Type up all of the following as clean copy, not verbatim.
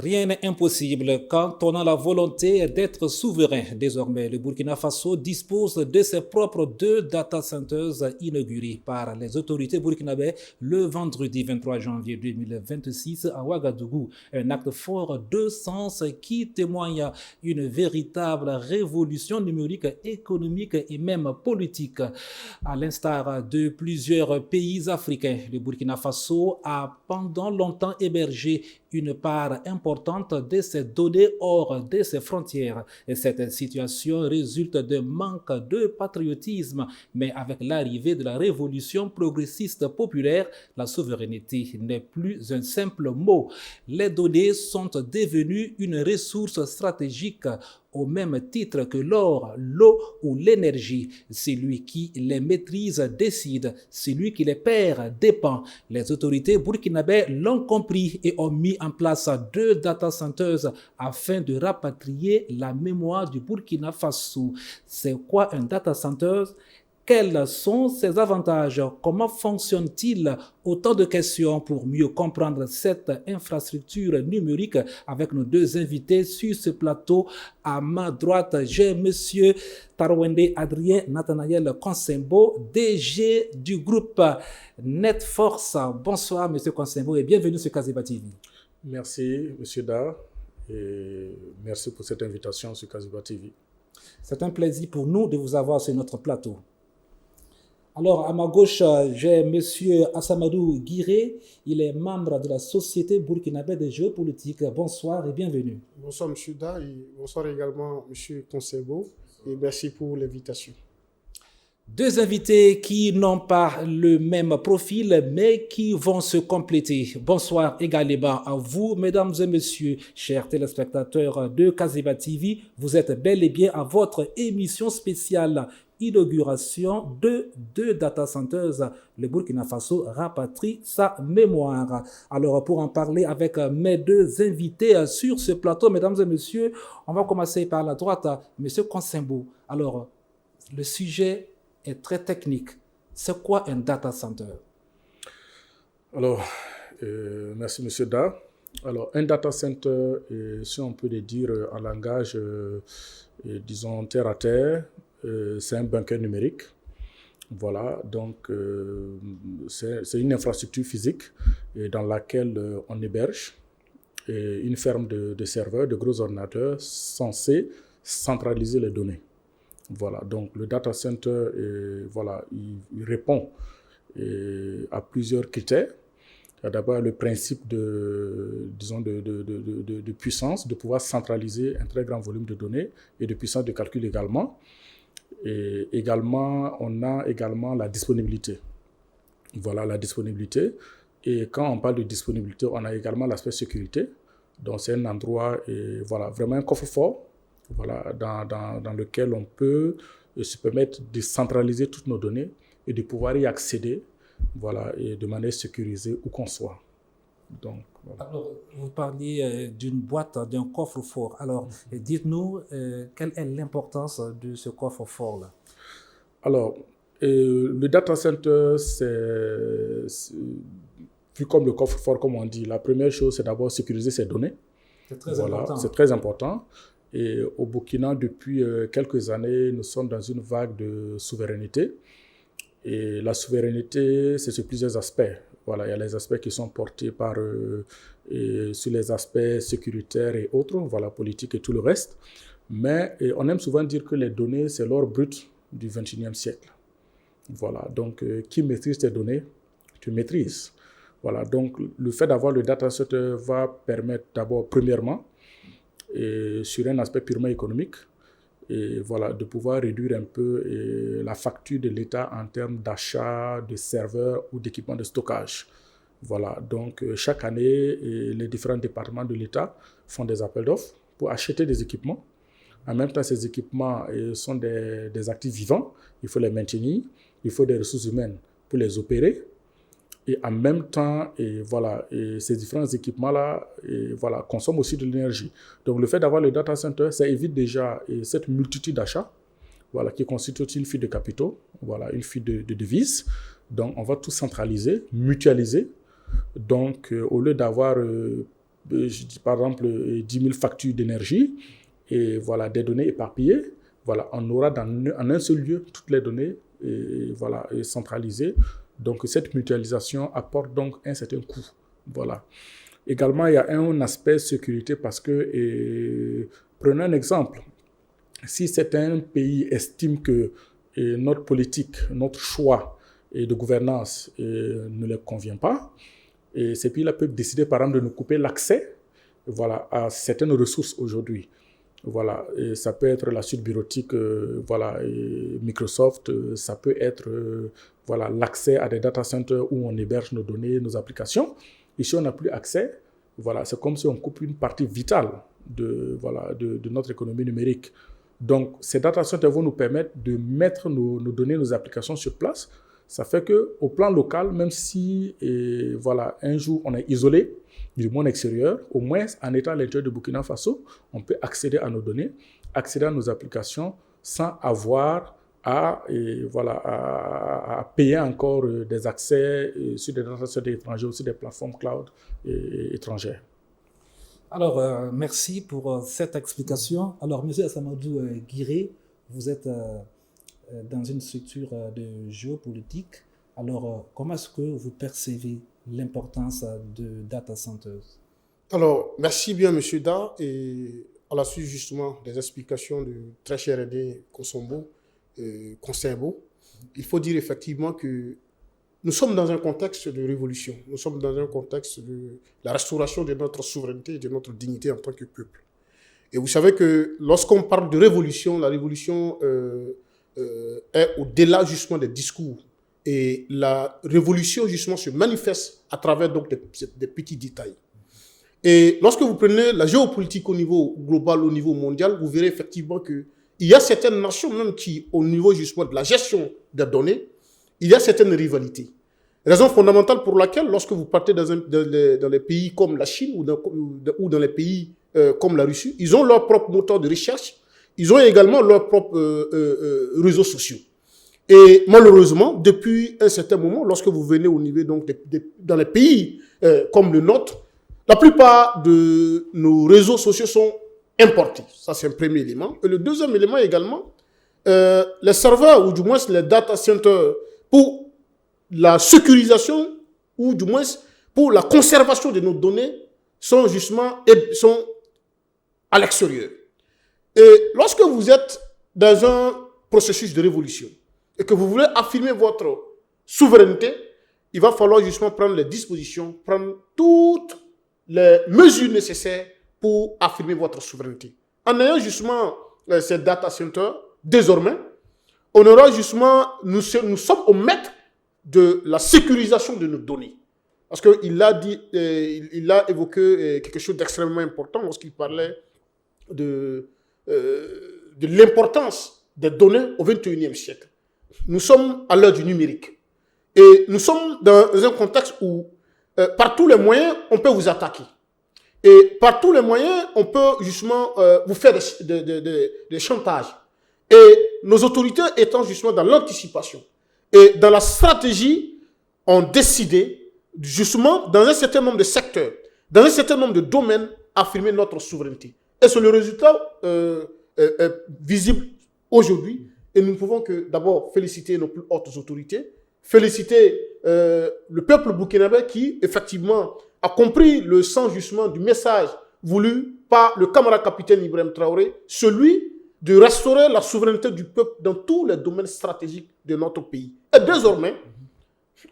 Rien n'est impossible quand on a la volonté d'être souverain. Désormais, le Burkina Faso dispose de ses propres 2 data centers inaugurés par les autorités burkinabées le vendredi 23 janvier 2026 à Ouagadougou. Un acte fort de sens qui témoigne une véritable révolution numérique, économique et même politique. À l'instar de plusieurs pays africains, le Burkina Faso a pendant longtemps hébergé une part importante de ces données hors de ses frontières. Et cette situation résulte d'un manque de patriotisme, mais avec l'arrivée de la révolution progressiste populaire, la souveraineté n'est plus un simple mot. Les données sont devenues une ressource stratégique au même titre que l'or, l'eau ou l'énergie. Celui qui les maîtrise décide, celui qui les perd dépend. Les autorités burkinabées l'ont compris et ont mis en place 2 data centers afin de rapatrier la mémoire du Burkina Faso. C'est quoi un data center? Quels sont ses avantages? Comment fonctionne-t-il? Autant de questions pour mieux comprendre cette infrastructure numérique avec nos 2 invités sur ce plateau. À ma droite, j'ai M. Tarwende Adrien Nathanaël Consembo, DG du groupe Netforce. Bonsoir M. Consembo et bienvenue sur Kaziba TV. Merci M. Da et merci pour cette invitation sur Kaziba TV. C'est un plaisir pour nous de vous avoir sur notre plateau. Alors, à ma gauche, j'ai M. Assamadou Guiré. Il est membre de la Société burkinabé de géopolitique. Bonsoir et bienvenue. Bonsoir, M. Da, et bonsoir également, M. Consebo, et merci pour l'invitation. 2 invités qui n'ont pas le même profil, mais qui vont se compléter. Bonsoir également à vous, mesdames et messieurs, chers téléspectateurs de Kaziba TV. Vous êtes bel et bien à votre émission spéciale inauguration de 2 data centers. Le Burkina Faso rapatrie sa mémoire. Alors, pour en parler avec mes 2 invités sur ce plateau, mesdames et messieurs, on va commencer par la droite, M. Consembo. Alors, le sujet est très technique. C'est quoi un data center? Alors, merci M. Da. Alors, un data center, si on peut le dire en langage, disons, terre à terre, c'est un bunker numérique. Voilà, donc c'est une infrastructure physique dans laquelle on héberge une ferme de serveurs, de gros ordinateurs censés centraliser les données. Voilà, donc le data center, voilà, il répond à plusieurs critères. Il y a d'abord le principe disons de puissance, de pouvoir centraliser un très grand volume de données et de puissance de calcul également. Et également, on a également la disponibilité. Voilà, la disponibilité. Et quand on parle de disponibilité, on a également l'aspect sécurité. Donc, c'est un endroit, voilà, vraiment un coffre-fort, voilà, dans lequel on peut se permettre de centraliser toutes nos données et de pouvoir y accéder, voilà, et de manière sécurisée où qu'on soit. Donc, voilà. Alors, vous parliez d'une boîte, d'un coffre-fort. Alors, dites-nous, quelle est l'importance de ce coffre-fort-là? Alors, le data center, c'est vu comme le coffre-fort, comme on dit. La première chose, c'est d'abord sécuriser ses données. C'est très important. C'est très important. Et au Burkina, depuis quelques années, nous sommes dans une vague de souveraineté. Et la souveraineté, c'est sur plusieurs aspects. Voilà, il y a les aspects qui sont portés par sur les aspects sécuritaires et autres, voilà, politique et tout le reste. Mais on aime souvent dire que les données, c'est l'or brut du XXIe siècle. Voilà, donc qui maîtrise tes données, tu maîtrises. Voilà, donc le fait d'avoir le data center va permettre d'abord, premièrement, sur un aspect purement économique, et voilà, de pouvoir réduire un peu la facture de l'État en termes d'achat de serveurs ou d'équipements de stockage. Voilà, donc chaque année, les différents départements de l'État font des appels d'offres pour acheter des équipements. En même temps, ces équipements sont des actifs vivants, il faut les maintenir, il faut des ressources humaines pour les opérer. Et en même temps, voilà, ces différents équipements-là voilà, consomment aussi de l'énergie. Donc, le fait d'avoir le data center, ça évite déjà cette multitude d'achats, voilà, qui constitue une fuite de capitaux, voilà, une fuite de devises. Donc, on va tout centraliser, mutualiser. Donc, au lieu d'avoir je dis par exemple 10 000 factures d'énergie, et voilà, des données éparpillées. Voilà, on aura en un seul lieu toutes les données voilà, centralisées. Donc, cette mutualisation apporte donc un certain coût. Voilà. Également, il y a un aspect sécurité parce que, prenons un exemple. Si certains pays estiment que notre politique, notre choix de gouvernance ne leur convient pas, et ces pays-là peuvent décider, par exemple, de nous couper l'accès, voilà, à certaines ressources aujourd'hui. Voilà, et ça peut être la suite bureautique, voilà, Microsoft, ça peut être voilà, l'accès à des data centers où on héberge nos données, nos applications. Et si on n'a plus accès, voilà, c'est comme si on coupe une partie vitale voilà, de notre économie numérique. Donc, ces data centers vont nous permettre de mettre nos données, nos applications sur place. Ça fait qu'au plan local, même si voilà, un jour on est isolé du monde extérieur, au moins en étant à l'intérieur de Burkina Faso, on peut accéder à nos données, accéder à nos applications sans avoir voilà, à payer encore des accès sur des data centers étrangers ou sur des plateformes cloud étrangères. Alors, merci pour cette explication. Alors, M. Assamadou Guiré, vous êtes dans une structure de géopolitique. Alors, comment est-ce que vous percevez l'importance de data centers? Alors, merci bien, M. Da. Et à la suite justement des explications du très cher aîné Consombo, il faut dire effectivement que nous sommes dans un contexte de révolution. Nous sommes dans un contexte de la restauration de notre souveraineté et de notre dignité en tant que peuple. Et vous savez que lorsqu'on parle de révolution, la révolution est au-delà justement des discours. Et la révolution justement se manifeste à travers donc des petits détails. Et lorsque vous prenez la géopolitique au niveau global, au niveau mondial, vous verrez effectivement qu'il y a certaines nations même qui, au niveau justement de la gestion des données, il y a certaines rivalités. Raison fondamentale pour laquelle, lorsque vous partez dans les pays comme la Chine ou dans les pays comme la Russie, ils ont leur propre moteur de recherche, ils ont également leurs propres réseaux sociaux. Et malheureusement, depuis un certain moment, lorsque vous venez au niveau donc dans les pays comme le nôtre, la plupart de nos réseaux sociaux sont importés. Ça, c'est un premier élément. Et le deuxième élément également, les serveurs, ou du moins les data centers, pour la sécurisation, ou du moins pour la conservation de nos données, sont à l'extérieur. Et lorsque vous êtes dans un processus de révolution et que vous voulez affirmer votre souveraineté, il va falloir justement prendre les dispositions, prendre toutes les mesures nécessaires pour affirmer votre souveraineté. En ayant justement ces data centers, désormais, on aura justement, nous sommes au maître de la sécurisation de nos données. Parce qu'il a évoqué quelque chose d'extrêmement important lorsqu'il parlait de l'importance des données au XXIe siècle. Nous sommes à l'heure du numérique. Et nous sommes dans un contexte où, par tous les moyens, on peut vous attaquer. Et par tous les moyens, on peut justement vous faire des chantages. Et nos autorités étant justement dans l'anticipation et dans la stratégie, ont décidé justement dans un certain nombre de secteurs, dans un certain nombre de domaines, affirmer notre souveraineté. Et c'est le résultat visible aujourd'hui. Et nous ne pouvons que d'abord féliciter nos plus hautes autorités, féliciter le peuple burkinabé qui, effectivement, a compris le sens justement du message voulu par le camarade capitaine Ibrahim Traoré, celui de restaurer la souveraineté du peuple dans tous les domaines stratégiques de notre pays. Et désormais,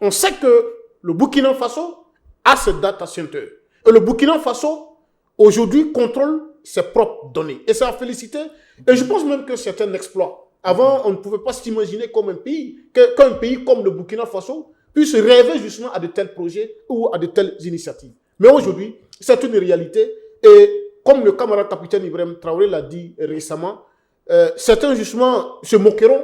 on sait que le Burkina Faso a ses data centers. Et le Burkina Faso, aujourd'hui, contrôle ses propres données. Et ça a félicité. Et je pense même que c'est un exploit. Avant, on ne pouvait pas s'imaginer comme un pays, qu'un pays comme le Burkina Faso puisse rêver justement à de tels projets ou à de telles initiatives. Mais aujourd'hui, c'est une réalité. Et comme le camarade capitaine Ibrahim Traoré l'a dit récemment, certains justement se moqueront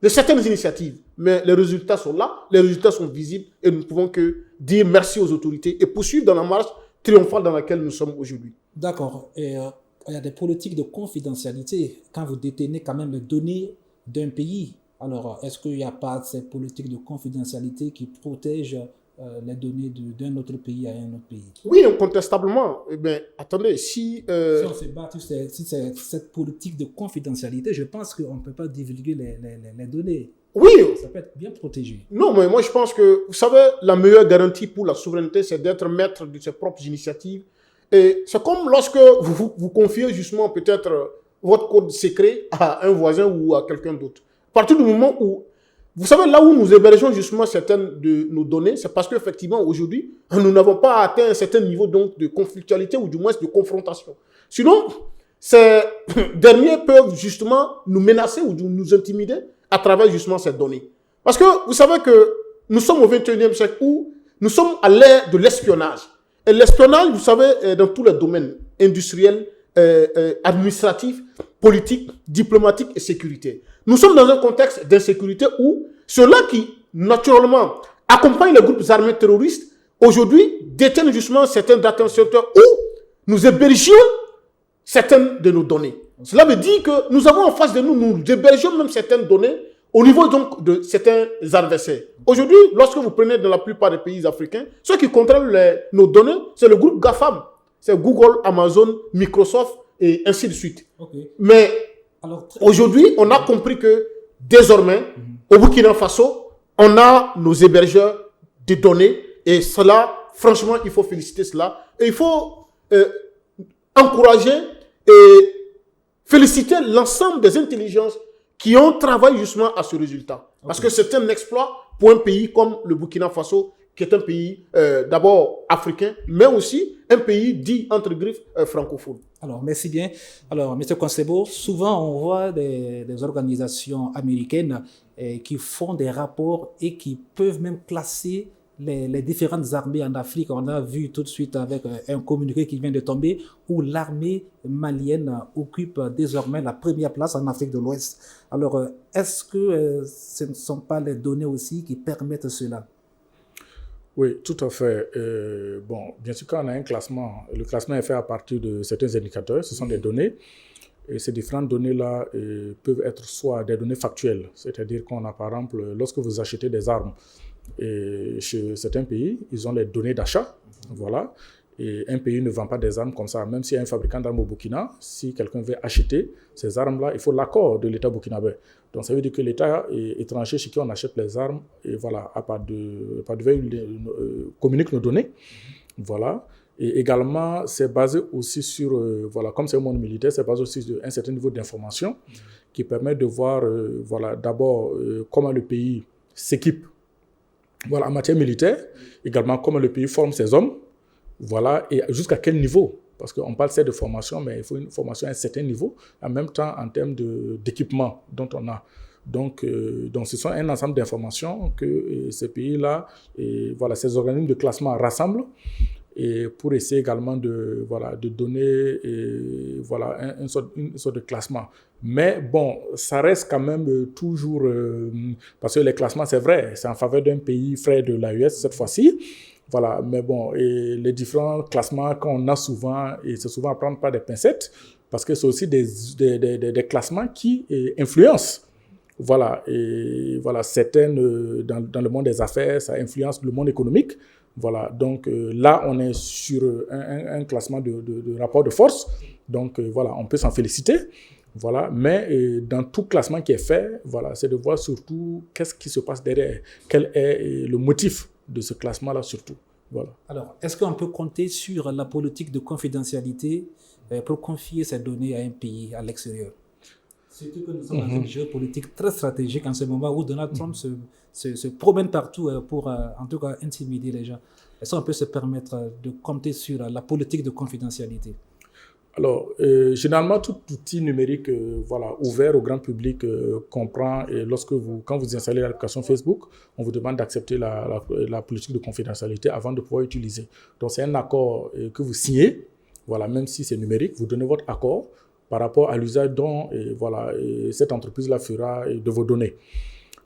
de certaines initiatives. Mais les résultats sont là, les résultats sont visibles et nous ne pouvons que dire merci aux autorités et poursuivre dans la marche triomphale dans laquelle nous sommes aujourd'hui. D'accord. Et il y a des politiques de confidentialité quand vous détenez quand même les données d'un pays. Alors, est-ce qu'il n'y a pas cette politique de confidentialité qui protège les données d'un autre pays à un autre pays. Oui, incontestablement. Eh bien, attendez, si on se bat sur cette politique de confidentialité, je pense qu'on ne peut pas divulguer les données. Oui. Ça peut être bien protégé. Non, mais moi je pense que, vous savez, la meilleure garantie pour la souveraineté, c'est d'être maître de ses propres initiatives. Et c'est comme lorsque vous confiez justement peut-être votre code secret à un voisin ou à quelqu'un d'autre. À partir du moment où, vous savez, là où nous hébergeons justement certaines de nos données, c'est parce qu'effectivement aujourd'hui, nous n'avons pas atteint un certain niveau donc de conflictualité ou du moins de confrontation. Sinon, ces derniers peuvent justement nous menacer ou nous intimider à travers justement ces données. Parce que vous savez que nous sommes au 21e siècle où nous sommes à l'ère de l'espionnage. Et l'espionnage, vous savez, dans tous les domaines industriels, administratifs, politiques, diplomatiques et sécurité. Nous sommes dans un contexte d'insécurité où ceux-là qui, naturellement, accompagnent les groupes armés terroristes, aujourd'hui, détiennent justement certains data centers où nous hébergions certaines de nos données. Cela veut dire que nous avons en face de nous, nous hébergeons même certaines données au niveau donc de certains adversaires. Aujourd'hui, lorsque vous prenez dans la plupart des pays africains, ceux qui contrôlent nos données, c'est le groupe GAFAM. C'est Google, Amazon, Microsoft et ainsi de suite. Okay. Mais aujourd'hui, on a compris que désormais, au Burkina Faso, on a nos hébergeurs de données et cela, franchement, il faut féliciter cela. Et il faut encourager et féliciter l'ensemble des intelligences qui ont travaillé justement à ce résultat. Parce que c'est un exploit pour un pays comme le Burkina Faso, qui est un pays d'abord africain, mais aussi un pays dit, entre griffes, francophone. Alors, merci bien. Alors, M. Konsebo, souvent on voit des organisations américaines qui font des rapports et qui peuvent même classer les différentes armées en Afrique. On a vu tout de suite avec un communiqué qui vient de tomber où l'armée malienne occupe désormais la première place en Afrique de l'Ouest. Alors, est-ce que ce ne sont pas les données aussi qui permettent cela? Oui, tout à fait. Bon, bien sûr, quand on a un classement, le classement est fait à partir de certains indicateurs, ce sont des données. Et ces différentes données-là peuvent être soit des données factuelles, c'est-à-dire qu'on a par exemple, lorsque vous achetez des armes, et chez certains pays, ils ont les données d'achat, voilà. Et un pays ne vend pas des armes comme ça. Même s'il y a un fabricant d'armes au Burkina, si quelqu'un veut acheter ces armes-là, il faut l'accord de l'État burkinabé. Donc ça veut dire que l'État étranger chez qui on achète les armes, et voilà, à part de communique nos données, voilà. Et également, c'est basé aussi sur, voilà, comme c'est un monde militaire, c'est basé aussi sur un certain niveau d'information qui permet de voir, voilà, d'abord comment le pays s'équipe. Voilà, en matière militaire, également comment le pays forme ses hommes, voilà, et jusqu'à quel niveau, parce qu'on parle certes de formation, mais il faut une formation à un certain niveau, en même temps en termes d'équipement dont on a. Donc ce sont un ensemble d'informations que ces pays-là, voilà, ces organismes de classement rassemblent, et pour essayer également de donner voilà, une sorte de classement. Mais bon, ça reste quand même toujours, parce que les classements, c'est vrai, c'est en faveur d'un pays frère de l'AES cette fois-ci. Voilà, mais bon, et les différents classements qu'on a souvent, et c'est souvent à prendre par des pincettes, parce que c'est aussi des classements qui influencent. Voilà, et voilà, certaines, dans le monde des affaires, ça influence le monde économique. Voilà, donc là, on est sur un classement de rapport de force. Donc voilà, on peut s'en féliciter. Voilà, mais dans tout classement qui est fait, voilà, c'est de voir surtout qu'est-ce qui se passe derrière. Quel est le motif de ce classement-là surtout. Voilà. Alors, est-ce qu'on peut compter sur la politique de confidentialité pour confier ces données à un pays à l'extérieur? Surtout que nous sommes dans une géopolitique très stratégique en ce moment où Donald Trump se promène partout pour, en tout cas, intimider les gens. Est-ce qu'on peut se permettre de compter sur la politique de confidentialité? Alors, généralement, tout outil numérique voilà, ouvert au grand public comprend, et quand vous installez l'application Facebook, on vous demande d'accepter la politique de confidentialité avant de pouvoir utiliser. Donc, c'est un accord que vous signez, voilà, même si c'est numérique, vous donnez votre accord par rapport à l'usage dont voilà, cette entreprise-là fera de vos données.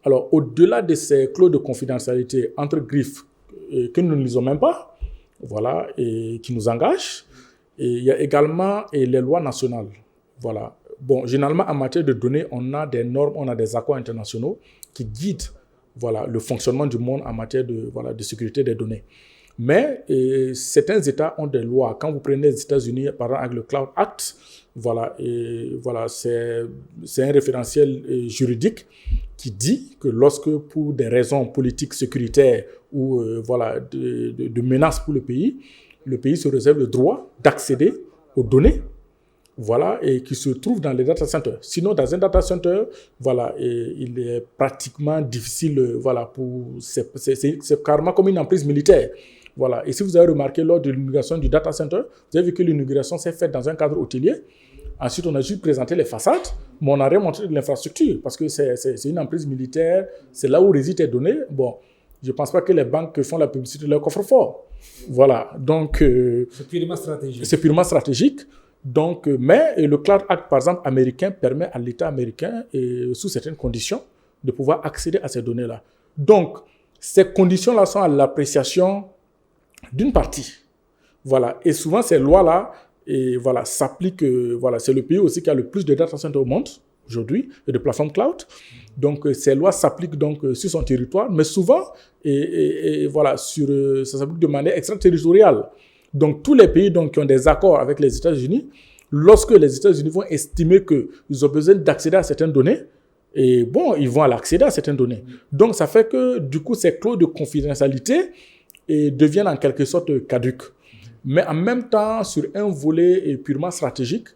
Alors, au-delà de ces clauses de confidentialité entre griffes que nous ne lisons même pas, voilà, et qui nous engagent, et il y a également les lois nationales. Voilà. Bon, généralement, en matière de données, on a des normes, on a des accords internationaux qui guident voilà, le fonctionnement du monde en matière de, voilà, de sécurité des données. Mais certains États ont des lois. Quand vous prenez les États-Unis, par exemple, avec le Cloud Act, voilà, voilà, c'est un référentiel juridique qui dit que lorsque, pour des raisons politiques, sécuritaires ou voilà, de menaces pour le pays se réserve le droit d'accéder aux données, voilà, et qui se trouvent dans les data centers. Sinon, dans un data center, voilà, il est pratiquement difficile, voilà, c'est carrément comme une emprise militaire. Voilà. Et si vous avez remarqué lors de l'inauguration du data center, vous avez vu que l'inauguration s'est faite dans un cadre hôtelier. Ensuite, on a juste présenté les façades, mais on n'a rien montré de l'infrastructure parce que c'est une emprise militaire, c'est là où résident les données. Bon, je ne pense pas que les banques font la publicité de leur coffre-fort. Voilà. Donc, c'est purement stratégique. C'est purement stratégique. Donc, mais le Cloud Act, par exemple, américain, permet à l'État américain, sous certaines conditions, de pouvoir accéder à ces données-là. Donc, ces conditions-là sont à l'appréciation d'une partie. Voilà. Et souvent, ces lois-là, voilà, s'appliquent. Voilà, c'est le pays aussi qui a le plus de data centers au monde aujourd'hui et de plateformes cloud. Donc, ces lois s'appliquent donc sur son territoire, mais souvent, voilà, ça s'applique de manière extraterritoriale. Donc, tous les pays donc, qui ont des accords avec les États-Unis, lorsque les États-Unis vont estimer qu'ils ont besoin d'accéder à certaines données, et bon, ils vont accéder à certaines données. Donc, ça fait que, du coup, ces clauses de confidentialité deviennent en quelque sorte caduques. Mais en même temps, sur un volet purement stratégique,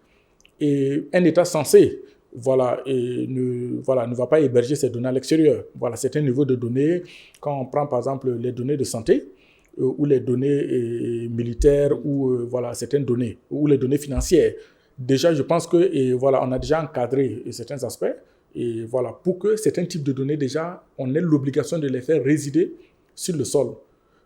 un État censé voilà, ne va pas héberger ces données à l'extérieur. Voilà, c'est un niveau de données. Quand on prend par exemple les données de santé, ou les données militaires, ou voilà, certaines données, ou les données financières. Déjà, je pense que voilà, on a déjà encadré certains aspects, et voilà, pour que certains types de données, déjà, on ait l'obligation de les faire résider sur le sol.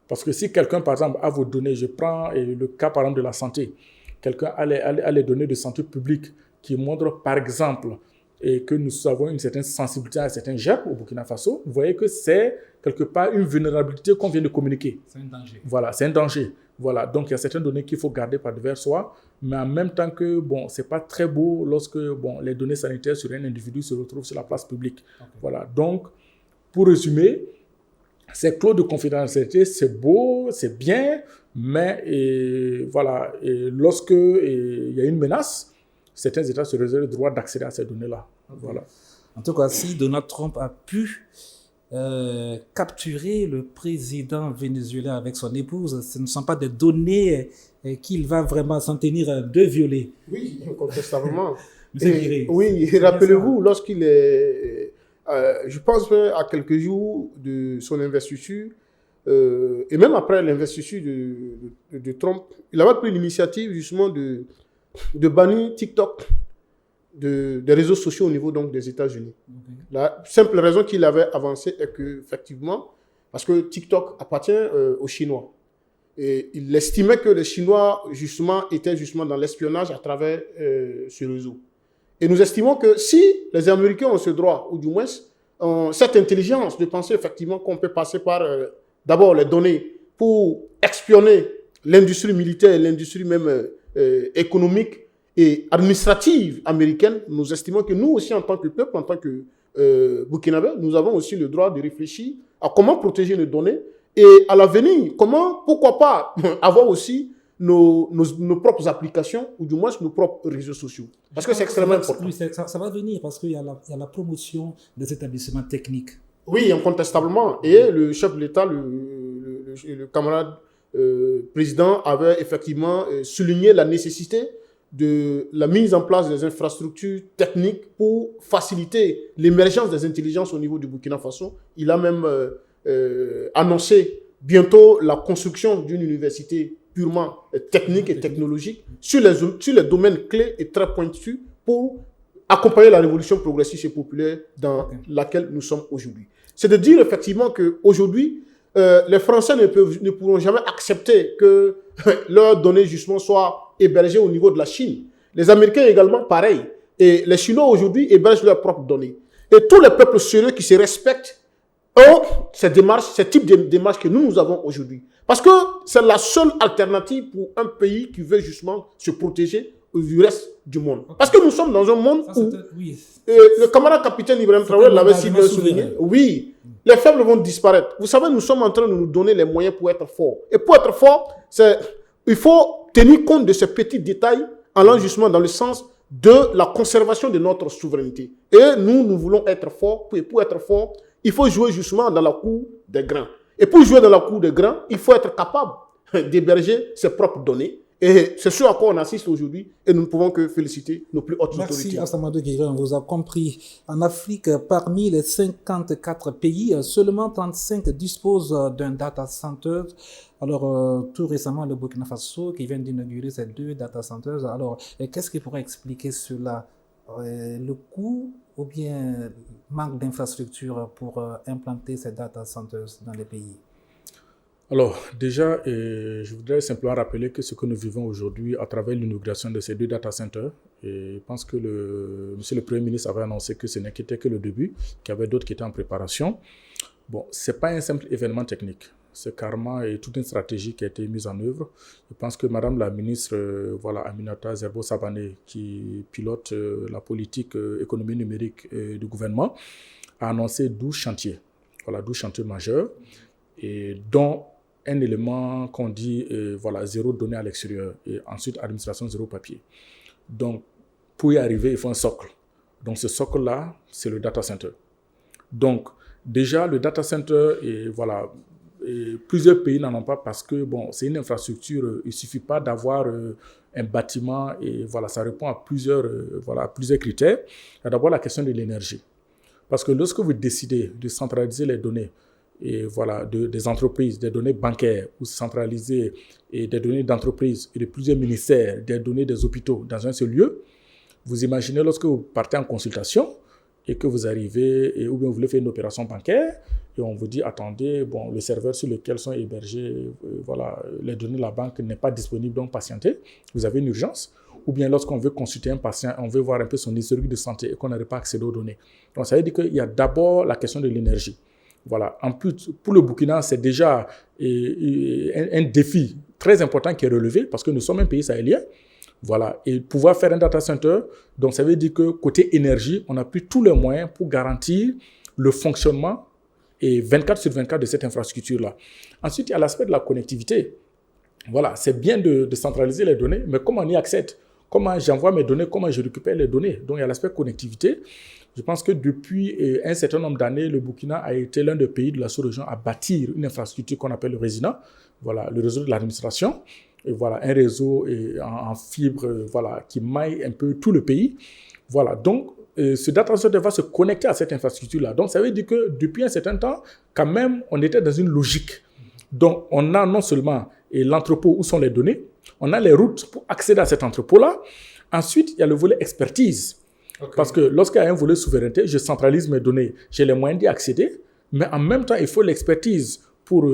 Parce que si quelqu'un, par exemple, a vos données, je prends le cas, par exemple, de la santé, quelqu'un a les données de santé publique qui montrent, par exemple, que nous avons une certaine sensibilité à certains germes au Burkina Faso, vous voyez que c'est quelque part une vulnérabilité qu'on vient de communiquer. C'est un danger. Voilà, c'est un danger. Voilà, donc il y a certaines données qu'il faut garder par devers soi, mais en même temps que, bon, c'est pas très beau lorsque, bon, les données sanitaires sur un individu se retrouvent sur la place publique. Okay. Voilà, donc, pour résumer, ces clauses de confidentialité, c'est beau, c'est bien, mais voilà, lorsque il y a une menace, certains États se réservent le droit d'accéder à ces données-là. Voilà. En tout cas, si Donald Trump a pu capturer le président vénézuélien avec son épouse, ce ne sont pas des données qu'il va vraiment s'en tenir de violer. Oui, incontestablement. Oui, rappelez-vous, lorsqu'il est... je pense à quelques jours de son investiture, et même après l'investiture de Trump, il avait pris l'initiative justement de bannir TikTok des réseaux sociaux au niveau donc des États-Unis. Okay. La simple raison qu'il avait avancée est que, effectivement, parce que TikTok appartient aux Chinois. Et il estimait que les Chinois, justement, étaient justement dans l'espionnage à travers ce réseau. Et nous estimons que si les Américains ont ce droit, ou du moins ont cette intelligence de penser effectivement qu'on peut passer par d'abord les données pour espionner l'industrie militaire, l'industrie même économique et administrative américaine, nous estimons que nous aussi, en tant que peuple, en tant que Burkinabé, nous avons aussi le droit de réfléchir à comment protéger nos données et à l'avenir, pourquoi pas avoir aussi nos propres applications ou du moins nos propres réseaux sociaux. Parce que c'est extrêmement important. Oui, ça va venir parce qu'il y a la promotion des établissements techniques. Oui, incontestablement. Et le chef de l'État, le camarade président avait effectivement souligné la nécessité de la mise en place des infrastructures techniques pour faciliter l'émergence des intelligences au niveau du Burkina Faso. Il a même annoncé bientôt la construction d'une université purement technique et technologique sur les domaines clés et très pointus pour accompagner la révolution progressiste et populaire dans laquelle nous sommes aujourd'hui. C'est de dire effectivement qu'aujourd'hui, les Français ne pourront jamais accepter que leurs données justement soient hébergées au niveau de la Chine. Les Américains également, pareil. Et les Chinois aujourd'hui hébergent leurs propres données. Et tous les peuples sérieux qui se respectent ont ces types de démarches que nous avons aujourd'hui. Parce que c'est la seule alternative pour un pays qui veut justement se protéger du reste du monde. Okay. Parce que nous sommes dans un monde où le camarade capitaine Ibrahim Traoré l'avait si bien souligné. Oui, les faibles vont disparaître. Vous savez, nous sommes en train de nous donner les moyens pour être forts. Et pour être fort, il faut tenir compte de ces petits détails allant justement dans le sens de la conservation de notre souveraineté. Et nous voulons être forts. Et pour être fort, il faut jouer justement dans la cour des grands. Et pour jouer dans la cour des grands, il faut être capable d'héberger ses propres données. Et c'est ce à quoi on assiste aujourd'hui et nous ne pouvons que féliciter nos plus hautes autorités. Merci Assamadou Guiri, on vous a compris. En Afrique, parmi les 54 pays, seulement 35 disposent d'un data center. Alors, tout récemment, le Burkina Faso qui vient d'inaugurer ces 2 data centers. Alors, qu'est-ce qui pourrait expliquer cela? Le coût ou bien manque d'infrastructures pour implanter ces data centers dans les pays? Alors, déjà, je voudrais simplement rappeler que ce que nous vivons aujourd'hui à travers l'inauguration de ces 2 data centers, et je pense que Monsieur le Premier ministre avait annoncé que ce n'était que le début, qu'il y avait d'autres qui étaient en préparation. Bon, ce n'est pas un simple événement technique. C'est carrément toute une stratégie qui a été mise en œuvre. Je pense que Madame la ministre Aminata Zerbo-Savané, qui pilote la politique économie numérique du gouvernement, a annoncé 12 chantiers. Voilà, 12 chantiers majeurs, et dont un élément qu'on dit, zéro données à l'extérieur, et ensuite administration zéro papier. Donc, pour y arriver, il faut un socle. Donc, ce socle-là, c'est le data center. Donc, déjà, le data center, plusieurs pays n'en ont pas parce que, c'est une infrastructure, il ne suffit pas d'avoir un bâtiment, et ça répond à plusieurs critères. Il y a d'abord la question de l'énergie. Parce que lorsque vous décidez de centraliser les données, et des entreprises, des données bancaires, ou centraliser et des données d'entreprises et de plusieurs ministères, des données des hôpitaux dans un seul lieu, vous imaginez lorsque vous partez en consultation et que vous arrivez, ou bien vous voulez faire une opération bancaire, et on vous dit, attendez, le serveur sur lequel sont hébergées les données de la banque n'est pas disponible, donc patientez, vous avez une urgence. Ou bien lorsqu'on veut consulter un patient, on veut voir un peu son historique de santé et qu'on n'arrive pas à accéder aux données. Donc ça veut dire qu'il y a d'abord la question de l'énergie. Voilà. En plus, pour le Burkina, c'est déjà un défi très important qui est relevé parce que nous sommes un pays sahélien. Voilà. Et pouvoir faire un data center, donc ça veut dire que côté énergie, on a pris tous les moyens pour garantir le fonctionnement et 24/24 de cette infrastructure-là. Ensuite, il y a l'aspect de la connectivité. Voilà. C'est bien de centraliser les données, mais comment on y accède? Comment j'envoie mes données? Comment je récupère les données? Donc, il y a l'aspect connectivité. Je pense que depuis un certain nombre d'années, le Burkina a été l'un des pays de la sous-région à bâtir une infrastructure qu'on appelle le RESINA, le réseau de l'administration, et un réseau en fibre qui maille un peu tout le pays. Voilà, donc ce data center va se connecter à cette infrastructure-là. Donc ça veut dire que depuis un certain temps, quand même, on était dans une logique. Donc on a non seulement l'entrepôt où sont les données, on a les routes pour accéder à cet entrepôt-là. Ensuite, il y a le volet expertise. Okay. Parce que lorsqu'il y a un volet souveraineté, je centralise mes données, j'ai les moyens d'y accéder, mais en même temps, il faut l'expertise pour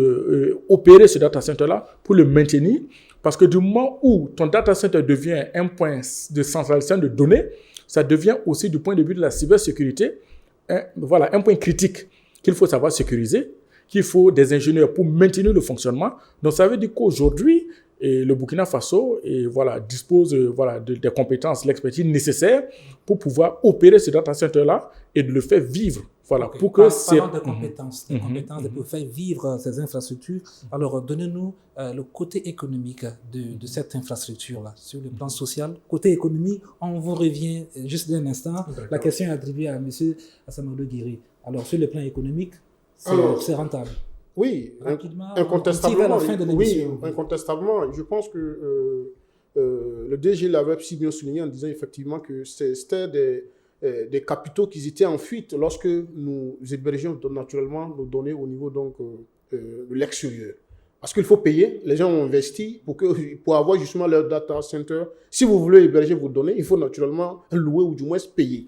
opérer ce data center-là, pour le maintenir, parce que du moment où ton data center devient un point de centralisation de données, ça devient aussi du point de vue de la cybersécurité, un point critique qu'il faut savoir sécuriser, qu'il faut des ingénieurs pour maintenir le fonctionnement. Donc ça veut dire qu'aujourd'hui, le Burkina Faso dispose des compétences, l'expertise nécessaire pour pouvoir opérer ce data center-là et de le faire vivre. Voilà, okay. Pour que parlant de compétences, pour faire vivre ces infrastructures, alors donnez-nous le côté économique de cette infrastructure-là, sur le plan social. Côté économie, on vous revient juste d'un instant. La question est attribuée à M. Assamadou Guiri. Alors, sur le plan économique, c'est rentable. Oui, incontestablement. Incontestablement. Je pense que le DG l'avait si bien souligné en disant effectivement que c'était des capitaux qui étaient en fuite lorsque nous hébergions naturellement nos données au niveau de l'extérieur. Parce qu'il faut payer, les gens ont investi pour avoir justement leur data center. Si vous voulez héberger vos données, il faut naturellement louer ou du moins payer.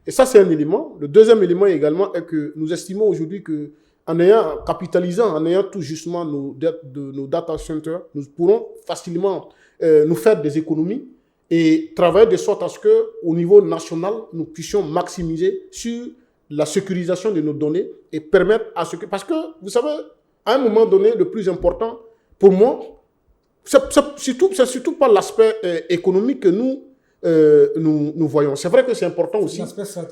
Et ça, c'est un élément. Le deuxième élément également est que nous estimons aujourd'hui que en ayant tout justement nos data centers, nous pourrons facilement nous faire des économies et travailler de sorte à ce qu'au niveau national, nous puissions maximiser sur la sécurisation de nos données et permettre à ce que... Parce que, vous savez, à un moment donné, le plus important, pour moi, c'est surtout pas l'aspect économique que nous voyons. C'est vrai que c'est important aussi.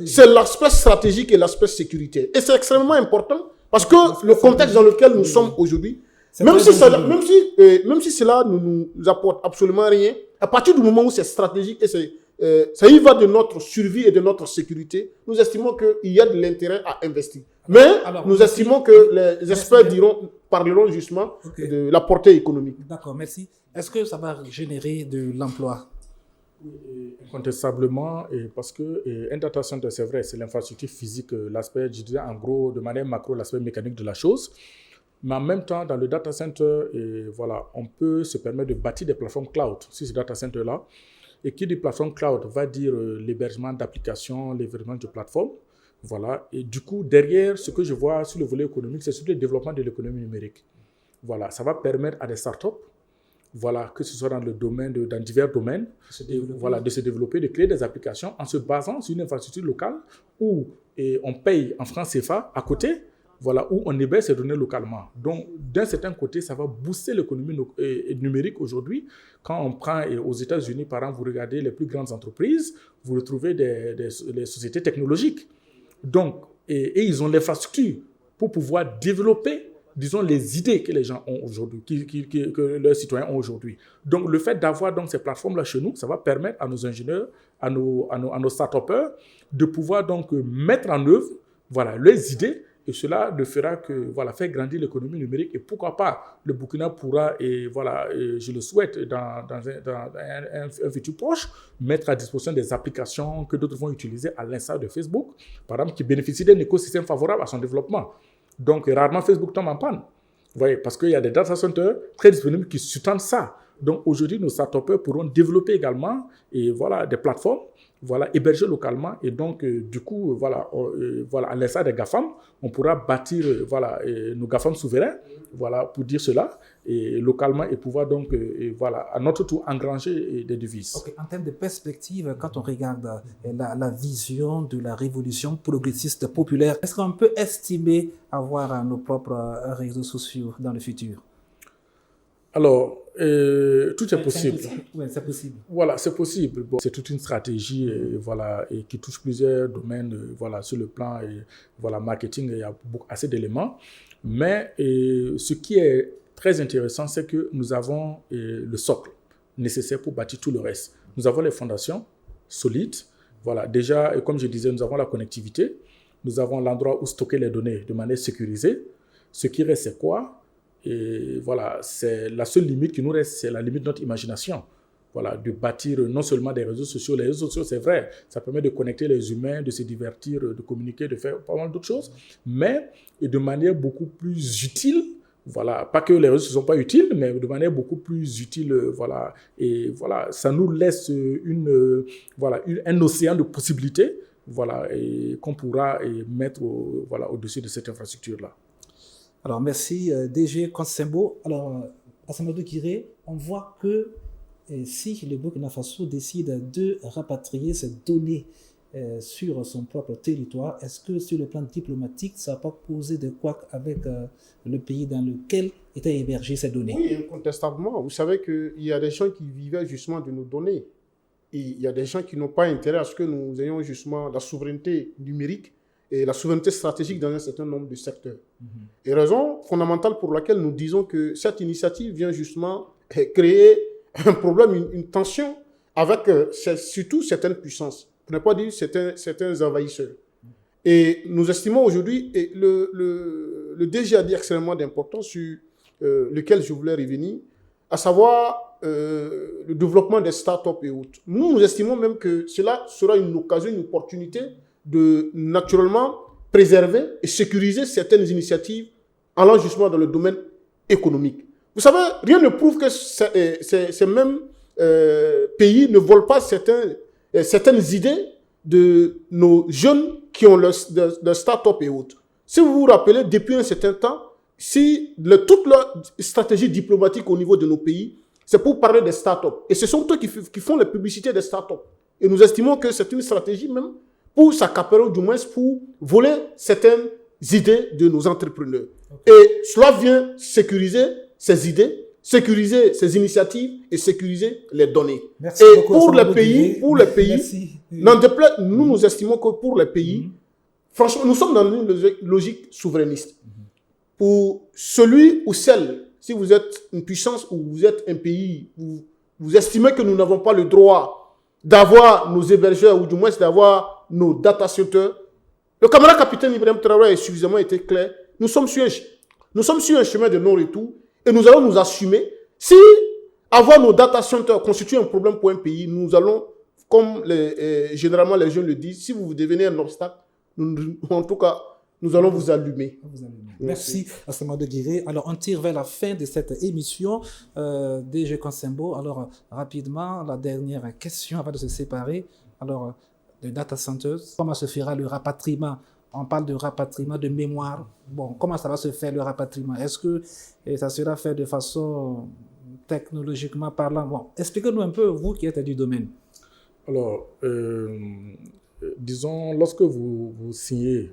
C'est l'aspect stratégique et l'aspect sécuritaire. Et c'est extrêmement important. Parce que le contexte dans lequel nous sommes aujourd'hui, même si cela ne nous apporte absolument rien, à partir du moment où c'est stratégique et ça y va de notre survie et de notre sécurité, nous estimons qu'il y a de l'intérêt à investir. Mais nous estimons que les experts parleront justement de la portée économique. D'accord, merci. Est-ce que ça va générer de l'emploi? Incontestablement, parce que un data center, c'est vrai, c'est l'infrastructure physique, l'aspect, je dirais en gros, de manière macro, l'aspect mécanique de la chose. Mais en même temps, dans le data center, voilà, on peut se permettre de bâtir des plateformes cloud sur ce data center-là. Et qui dit plateforme cloud va dire l'hébergement d'applications, l'hébergement de plateformes. Voilà. Et du coup, derrière, ce que je vois sur le volet économique, c'est surtout le développement de l'économie numérique. Voilà. Ça va permettre à des startups, voilà, que ce soit dans divers domaines, voilà, de se développer, de créer des applications en se basant sur une infrastructure locale où on paye en francs CFA à côté, voilà, où on héberge ces données localement. Donc, d'un certain côté, ça va booster l'économie numérique aujourd'hui. Quand on prend aux États-Unis, par exemple, vous regardez les plus grandes entreprises, vous retrouvez les sociétés technologiques. Donc, et ils ont l'infrastructure pour pouvoir développer, disons, les idées que les gens ont aujourd'hui, que leurs citoyens ont aujourd'hui. Donc, le fait d'avoir donc ces plateformes-là chez nous, ça va permettre à nos ingénieurs, à nos start-upers de pouvoir donc mettre en œuvre, voilà, leurs idées. Et cela ne fera que faire grandir l'économie numérique. Et pourquoi pas, le Burkina pourra, je le souhaite, dans un futur proche, mettre à disposition des applications que d'autres vont utiliser à l'instar de Facebook, par exemple, qui bénéficient d'un écosystème favorable à son développement. Donc, rarement Facebook tombe en panne. Vous voyez, parce qu'il y a des data centers très disponibles qui sous-tendent ça. Donc, aujourd'hui, nos start-upers pourront développer également des plateformes, hébergées localement. Et donc, du coup, à l'instar des GAFAM, on pourra bâtir nos GAFAM souverains, pour dire cela, et localement, et pouvoir donc, à notre tour, engranger des devises. Okay. En termes de perspective, quand on regarde la vision de la révolution progressiste populaire, est-ce qu'on peut estimer avoir nos propres réseaux sociaux dans le futur? Alors, tout est possible. Oui, c'est possible. Voilà, c'est possible. Bon, c'est toute une stratégie et qui touche plusieurs domaines sur le plan marketing. Il y a assez d'éléments. Mais ce qui est très intéressant, c'est que nous avons le socle nécessaire pour bâtir tout le reste. Nous avons les fondations solides. Voilà, déjà, comme je disais, nous avons la connectivité. Nous avons l'endroit où stocker les données de manière sécurisée. Ce qui reste, c'est quoi? Et voilà, c'est la seule limite qui nous reste, c'est la limite de notre imagination. Voilà, de bâtir non seulement des réseaux sociaux. Les réseaux sociaux, c'est vrai, ça permet de connecter les humains, de se divertir, de communiquer, de faire pas mal d'autres choses, mais de manière beaucoup plus utile. Voilà, pas que les réseaux ne sont pas utiles, mais de manière beaucoup plus utile. Ça nous laisse un océan de possibilités, et qu'on pourra mettre au-dessus de cette infrastructure-là. Alors, merci DG Consembo. Alors, Assamadou Guiré, on voit que si le Burkina Faso décide de rapatrier ces données sur son propre territoire, est-ce que sur le plan diplomatique, ça n'a pas posé de couac avec le pays dans lequel étaient hébergées ces données? Oui, incontestablement. Vous savez qu'il y a des gens qui vivaient justement de nos données. Et il y a des gens qui n'ont pas intérêt à ce que nous ayons justement la souveraineté numérique et la souveraineté stratégique dans un certain nombre de secteurs. Et raison fondamentale pour laquelle nous disons que cette initiative vient justement créer un problème, une tension avec surtout certaines puissances, pour ne pas dire certains envahisseurs. Et nous estimons aujourd'hui, et le DG a dit extrêmement d'important sur lequel je voulais revenir, à savoir le développement des startups et autres. Nous estimons même que cela sera une occasion, une opportunité de naturellement préserver et sécuriser certaines initiatives allant justement dans le domaine économique. Vous savez, rien ne prouve que ces mêmes pays ne volent pas certaines idées de nos jeunes qui ont leur start-up et autres. Si vous vous rappelez, depuis un certain temps, toute leur stratégie diplomatique au niveau de nos pays, c'est pour parler des start-up. Et ce sont eux qui font la publicité des start-up. Et nous estimons que c'est une stratégie même pour s'accaparer, du moins pour voler certaines idées de nos entrepreneurs. Okay. Et cela vient sécuriser ces idées, sécuriser ces initiatives et sécuriser les données. Merci et beaucoup, pour les pays, nous estimons que pour les pays, franchement, nous sommes dans une logique souverainiste. pour celui ou celle, si vous êtes une puissance ou vous êtes un pays, vous estimez que nous n'avons pas le droit d'avoir nos hébergeurs ou du moins d'avoir nos data centers, le camarade capitaine Ibrahim Traoré a suffisamment été clair. Nous sommes sur un chemin de non-retour et nous allons nous assumer. Si avoir nos data centers constitue un problème pour un pays, nous allons, comme généralement les jeunes le disent, si vous devenez un obstacle, en tout cas, nous allons vous allumer. Merci Assamadou Guiré. Alors, on tire vers la fin de cette émission. DG Consembo, alors rapidement, la dernière question avant de se séparer. Alors, les data centers, comment se fera le rapatriement? On parle de rapatriement de mémoire. Bon, comment ça va se faire le rapatriement? Est-ce que ça sera fait de façon technologiquement parlant? Bon, expliquez-nous un peu, vous qui êtes du domaine. Alors, disons, lorsque vous signez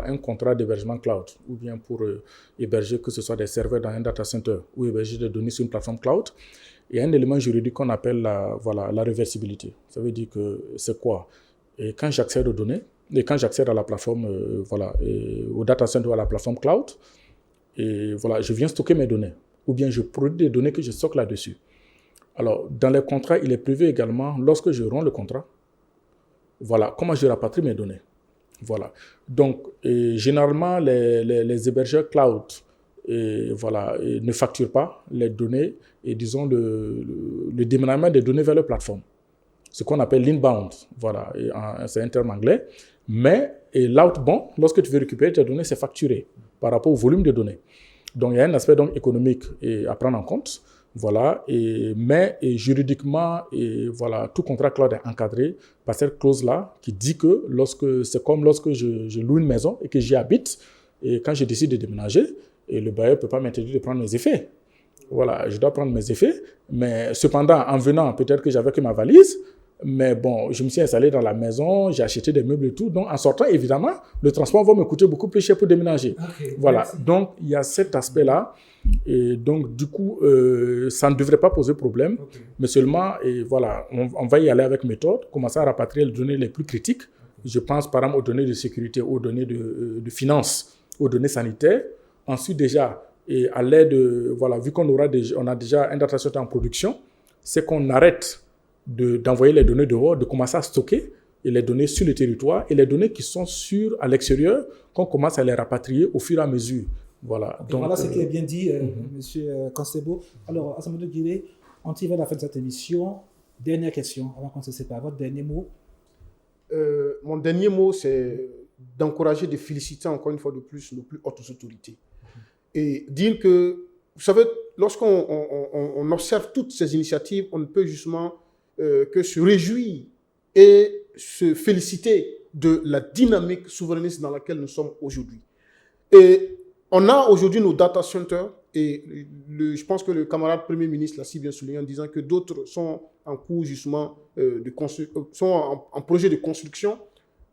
un contrat d'hébergement cloud, ou bien pour héberger que ce soit des serveurs dans un data center ou héberger des données sur une plateforme cloud, il y a un élément juridique qu'on appelle la réversibilité. Ça veut dire que c'est quoi? Et quand j'accède aux données, et quand j'accède à la plateforme, au data center ou à la plateforme cloud, et je viens stocker mes données, ou bien je produis des données que je stocke là-dessus. Alors, dans les contrats, il est prévu également, lorsque je romps le contrat, comment je rapatrie mes données. Donc, généralement, les hébergeurs cloud ne facturent pas les données et disons le déménagement des données vers leur plateforme. Ce qu'on appelle l'inbound, c'est un terme anglais. Mais l'outbound, lorsque tu veux récupérer tes données, c'est facturé par rapport au volume de données. Donc, il y a un aspect économique à prendre en compte. Mais juridiquement, tout contrat cloud est encadré par cette clause-là qui dit que c'est comme lorsque je loue une maison et que j'y habite, et quand je décide de déménager, le bailleur ne peut pas m'interdire de prendre mes effets. Je dois prendre mes effets, mais cependant, en venant, peut-être que j'avais que ma valise, mais bon, je me suis installé dans la maison, j'ai acheté des meubles et tout, donc en sortant, évidemment, le transport va me coûter beaucoup plus cher pour déménager. Okay, merci. Donc il y a cet aspect-là. Et donc, du coup, ça ne devrait pas poser problème, mais seulement, on va y aller avec méthode, commencer à rapatrier les données les plus critiques. Je pense par exemple aux données de sécurité, aux données de finances, aux données sanitaires. Ensuite, déjà, à l'aide vu qu'on a déjà un data center en production, c'est qu'on arrête d'envoyer les données dehors, de commencer à stocker et les données sur le territoire et les données qui sont à l'extérieur, qu'on commence à les rapatrier au fur et à mesure. Donc, voilà ce qui est bien dit, M. Consembo. Alors, Assamadou Guiré, on tire vers la fin de cette émission. Dernière question, avant qu'on se sépare. Votre dernier mot? Mon dernier mot, c'est d'encourager, de féliciter encore une fois de plus nos plus hautes autorités. Et dire que, vous savez, lorsqu'on observe toutes ces initiatives, on ne peut justement que se réjouir et se féliciter de la dynamique souverainiste dans laquelle nous sommes aujourd'hui. Et on a aujourd'hui nos data centers et je pense que le camarade Premier ministre l'a si bien souligné en disant que d'autres sont en cours justement sont en projet de construction.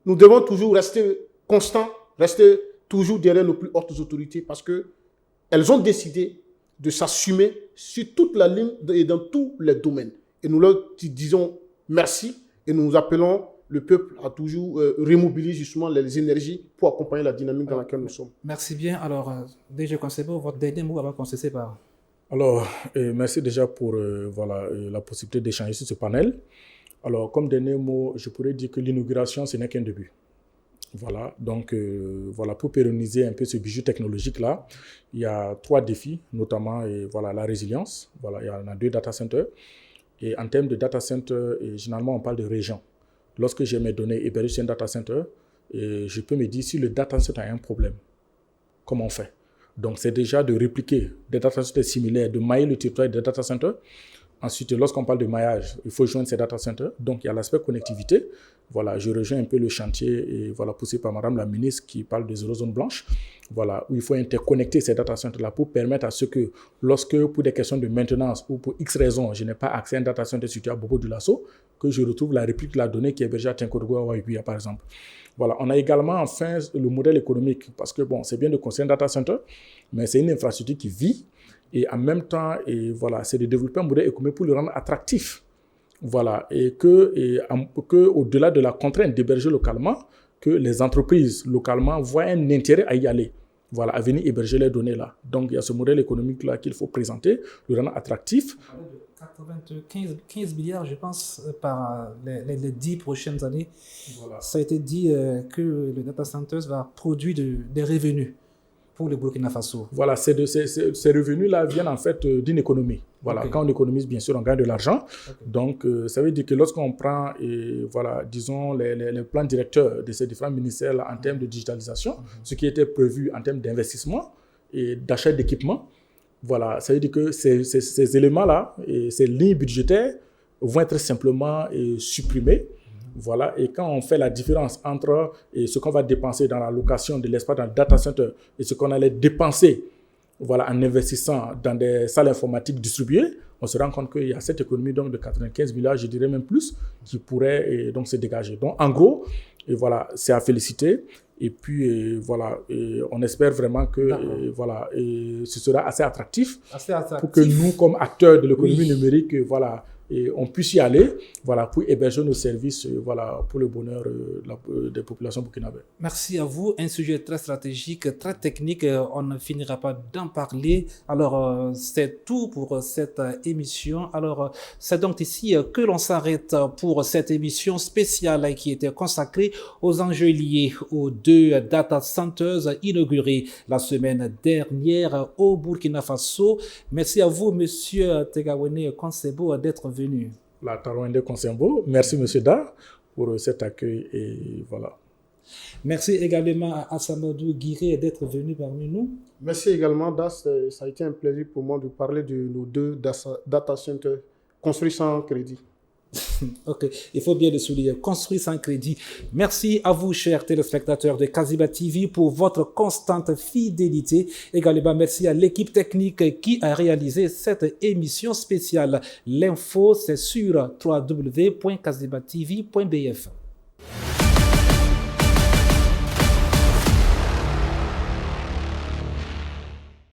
Nous devons toujours rester constants, rester toujours derrière nos plus hautes autorités parce qu'elles ont décidé de s'assumer sur toute la ligne et dans tous les domaines. Et nous leur disons merci et nous appelons le peuple à toujours remobiliser justement les énergies pour accompagner la dynamique dans laquelle nous sommes. Merci bien. Alors, DG Consembo, votre dernier mot avant qu'on se sépare. Alors, merci déjà pour la possibilité d'échanger sur ce panel. Alors, comme dernier mot, je pourrais dire que l'inauguration, ce n'est qu'un début. Donc, pour pérenniser un peu ce bijou technologique-là, il y a 3 défis, notamment la résilience. Il y en a 2 data centers. Et en termes de data center, généralement, on parle de région. Lorsque j'ai mes données hébergées sur un data center, je peux me dire si le data center a un problème, comment on fait? Donc, c'est déjà de répliquer des data centers similaires, de mailler le territoire des data centers. Ensuite, lorsqu'on parle de maillage, il faut joindre ces data centers. Donc, il y a l'aspect connectivité. Je rejoins un peu le chantier et poussé par Madame la ministre qui parle de zéro zone blanche. Où il faut interconnecter ces data centers-là pour permettre à ce que, lorsque, pour des questions de maintenance ou pour X raisons, je n'ai pas accès à un data center situé à Bobo du Lasso, que je retrouve la réplique de la donnée qui est hébergée à Tinkodougou à Waïguia, par exemple. On a également enfin le modèle économique parce que, c'est bien de construire un data center, mais c'est une infrastructure qui vit. Et en même temps, c'est de développer un modèle économique pour le rendre attractif. Et que au-delà de la contrainte d'héberger localement, que les entreprises localement voient un intérêt à y aller. voilà, à venir héberger les données là. Donc, il y a ce modèle économique-là qu'il faut présenter, le rendre attractif. 15 milliards, je pense, par les 10 prochaines années. Voilà. Ça a été dit que le data center va produire des revenus pour le Burkina Faso. Voilà, ces revenus-là viennent en fait d'une économie. Voilà, quand on économise, bien sûr, on gagne de l'argent. Donc, ça veut dire que lorsqu'on prend, voilà, disons, les plans directeurs de ces différents ministères en termes de digitalisation, ce qui était prévu en termes d'investissement et d'achat d'équipements, voilà, ça veut dire que ces éléments-là et ces lignes budgétaires vont être simplement supprimés. Voilà, et quand on fait la différence entre ce qu'on va dépenser dans la location de l'espace dans le data center et ce qu'on allait dépenser, voilà, en investissant dans des salles informatiques distribuées, on se rend compte qu'il y a cette économie donc, de 95 milliards, je dirais même plus, qui pourrait donc se dégager. Donc, en gros, voilà, c'est à féliciter. Et puis, voilà, on espère vraiment que voilà, ce sera assez attractif pour que nous, comme acteurs de l'économie numérique, voilà, on puisse y aller, voilà, pour héberger nos services, voilà, pour le bonheur des populations burkinabées. Merci à vous. Un sujet très stratégique, très technique. On ne finira pas d'en parler. Alors, c'est tout pour cette émission. Alors, c'est donc ici que l'on s'arrête pour cette émission spéciale qui était consacrée aux enjeux liés aux 2 data centers inaugurés la semaine dernière au Burkina Faso. Merci à vous, Monsieur Tegawene Konsebo, d'être venu. La Tarouende Konsembo. Merci, M. Da, pour cet accueil. Et voilà. Merci également à Assamadou Guiré d'être venu parmi nous. Merci également, Da. Ça a été un plaisir pour moi de parler de nos 2 data centers construits sans crédit. Ok, il faut bien le souligner, construit sans crédit. Merci à vous, chers téléspectateurs de Kaziba TV, pour votre constante fidélité. Également, merci à l'équipe technique qui a réalisé cette émission spéciale. L'info, c'est sur www.kazibatv.bf.